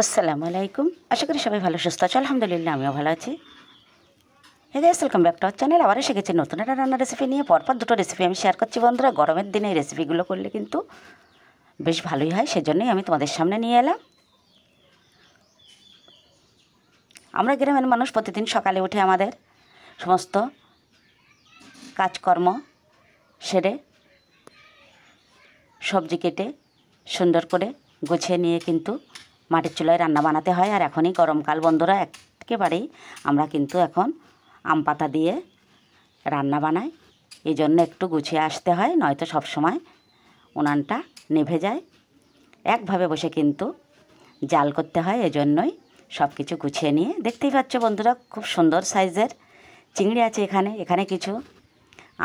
আসসালামু আলাইকুম। আশা করি সবাই ভালো সুস্থ আছে। আলহামদুলিল্লাহ আমিও ভালো আছি। Hey guys, welcome back to our channel. আবার এসে গেছি নতুন একটা রান্নার রেসিপি নিয়ে। পরপর দুটো রেসিপি আমি শেয়ার করছি বন্ধুরা। গরমের দিনে এই রেসিপিগুলো করলে কিন্তু বেশ ভালোই হয়, সেজন্যই আমি তোমাদের সামনে নিয়ে এলাম। আমরা গ্রামের মানুষ প্রতিদিন সকালে উঠে আমাদের সমস্ত কাজকর্ম সেরে সবজি কেটে সুন্দর করে গুছিয়ে নিয়ে কিন্তু মাটির চুলায় রান্না বানাতে হয়। আর এখনই গরমকাল বন্ধুরা, একেবারেই আমরা কিন্তু এখন আম পাতা দিয়ে রান্না বানাই। এই জন্য একটু গুছিয়ে আসতে হয়, নয়তো সবসময় উনানটা নিভে যায়। একভাবে বসে কিন্তু জাল করতে হয়, এজন্যই সব কিছু গুছিয়ে নিয়ে। দেখতেই পাচ্ছ বন্ধুরা, খুব সুন্দর সাইজের চিংড়ি আছে এখানে কিছু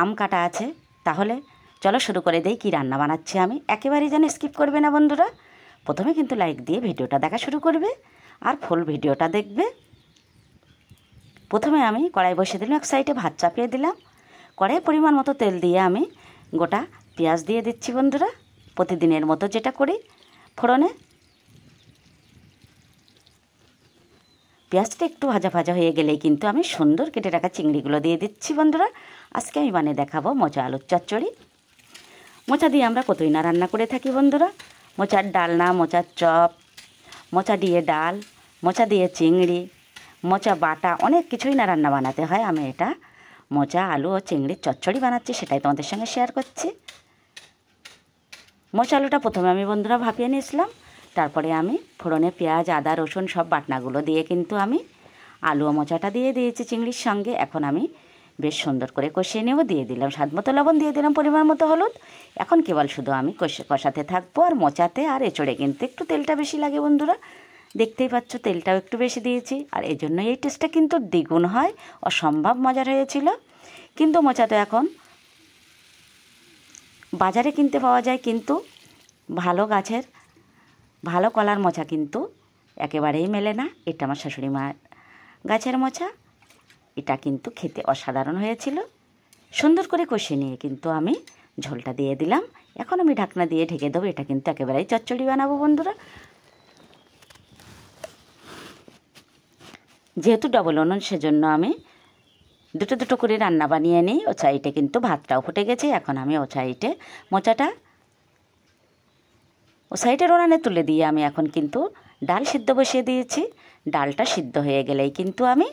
আম কাটা আছে। তাহলে চলো শুরু করে দেই কী রান্না বানাচ্ছি আমি। একেবারেই যেন স্কিপ করবে না বন্ধুরা। প্রথমে কিন্তু লাইক দিয়ে ভিডিওটা দেখা শুরু করবে আর ফুল ভিডিওটা দেখবে। প্রথমে আমি কড়াই বসিয়ে দিলাম, এক সাইডে ভাত চাপিয়ে দিলাম। কড়াইয়ে পরিমাণ মতো তেল দিয়ে আমি গোটা পেঁয়াজ দিয়ে দিচ্ছি বন্ধুরা, প্রতিদিনের মতো যেটা করি ফোড়নে। পেঁয়াজটা একটু ভাজা ভাজা হয়ে গেলেই কিন্তু আমি সুন্দর কেটে রাখা চিংড়িগুলো দিয়ে দিচ্ছি বন্ধুরা। আজকে আমি বানিয়ে দেখাবো মোচা আলুর চচ্চড়ি। মোচা দিয়ে আমরা কতই না রান্না করে থাকি বন্ধুরা। মোচার ডালনা, মোচার চপ, মোচা দিয়ে ডাল, মোচা দিয়ে চিংড়ি, মোচা বাটা, অনেক কিছুই না রান্না বানাতে হয়। আমি এটা মোচা আলু ও চিংড়ির চচ্চড়ি বানাচ্ছি, সেটাই তোমাদের সঙ্গে শেয়ার করছি। মোচা আলুটা প্রথমে আমি বন্ধুরা ভাপিয়ে নিয়েছিলাম। তারপরে আমি ফোড়নে পেঁয়াজ, আদা, রসুন সব বাটনাগুলো দিয়ে কিন্তু আমি আলু ও মোচাটা দিয়ে দিয়েছি চিংড়ির সঙ্গে। এখন আমি বেশ সুন্দর করে কষিয়ে নেব। দিয়ে দিলাম স্বাদ মতো লবণ, দিয়ে দিলাম পরিমাণ মতো হলুদ। এখন কেবল শুধু আমি কষাতে থাকবো। আর মোচাতে আর এঁচড়ে কিন্তু একটু তেলটা বেশি লাগে বন্ধুরা। দেখতেই পাচ্ছ তেলটাও একটু বেশি দিয়েছি, আর এই জন্য এই টেস্টটা কিন্তু দ্বিগুণ হয়। অসম্ভব মজার হয়েছিল। কিন্তু মোচা তো এখন বাজারে কিনতে পাওয়া যায়, কিন্তু ভালো গাছের ভালো কলার মোচা কিন্তু একেবারেই মেলে না। এটা আমার শাশুড়ি মার গাছের মোচা। এটা কিন্তু খেতে অসাধারণ হয়েছিল। সুন্দর করে কষিয়ে নিয়ে কিন্তু আমি ঝোলটা দিয়ে দিলাম। এখন আমি ঢাকনা দিয়ে ঢেকে দেবো। এটা কিন্তু একেবারেই চচ্চড়ি বানাবো বন্ধুরা। যেহেতু ডবল উনুন, সেজন্য আমি দুটো দুটো করে রান্না বানিয়ে নিই। ও সাইডে কিন্তু ভাতটাও ফুটে গেছে। এখন আমি ও সাইডে মোচাটা ও সাইডের উনানে তুলে দিয়ে আমি এখন কিন্তু ডাল সিদ্ধ বসিয়ে দিয়েছি। ডালটা সিদ্ধ হয়ে গেলেই কিন্তু আমি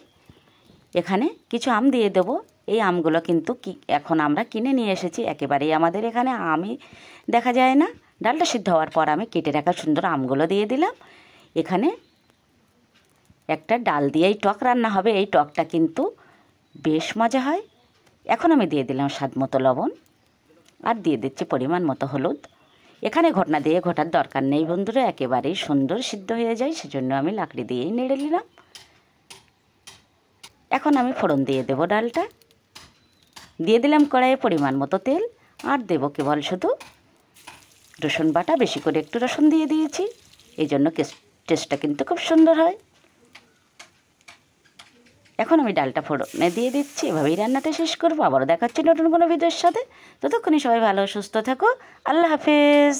এখানে কিছু আম দিয়ে দেবো। এই আমগুলো কিন্তু এখন আমরা কিনে নিয়ে এসেছি, একেবারেই আমাদের এখানে আমই দেখা যায় না। ডালটা সিদ্ধ হওয়ার পর আমি কেটে রাখা সুন্দর আমগুলো দিয়ে দিলাম। এখানে একটা ডাল দিয়েই টক রান্না হবে। এই টকটা কিন্তু বেশ মজা হয়। এখন আমি দিয়ে দিলাম স্বাদ মতো লবণ, আর দিয়ে দিচ্ছি পরিমাণ মতো হলুদ। এখানে ঘটনা দিয়ে ঘটার দরকার নেই বন্ধুরা, একেবারেই সুন্দর সিদ্ধ হয়ে যায়, সেজন্য আমি লাকড়ি দিয়েই নেড়ে নিলাম। এখন আমি ফোড়ন দিয়ে দেবো ডালটা। দিয়ে দিলাম কড়াইয়ে পরিমাণ মতো তেল, আর দেবো কেবল শুধু রসুন বাটা। বেশি করে একটু রসুন দিয়ে দিয়েছি, এই জন্য টেস্টটা কিন্তু খুব সুন্দর হয়। এখন আমি ডালটা ফোড়নে দিয়ে দিচ্ছি। এভাবেই রান্নাটা শেষ করবো। আবারও দেখাচ্ছি নতুন কোনো ভিডিওর সাথে। ততক্ষণই সবাই ভালো সুস্থ থাকো। আল্লাহ হাফেজ।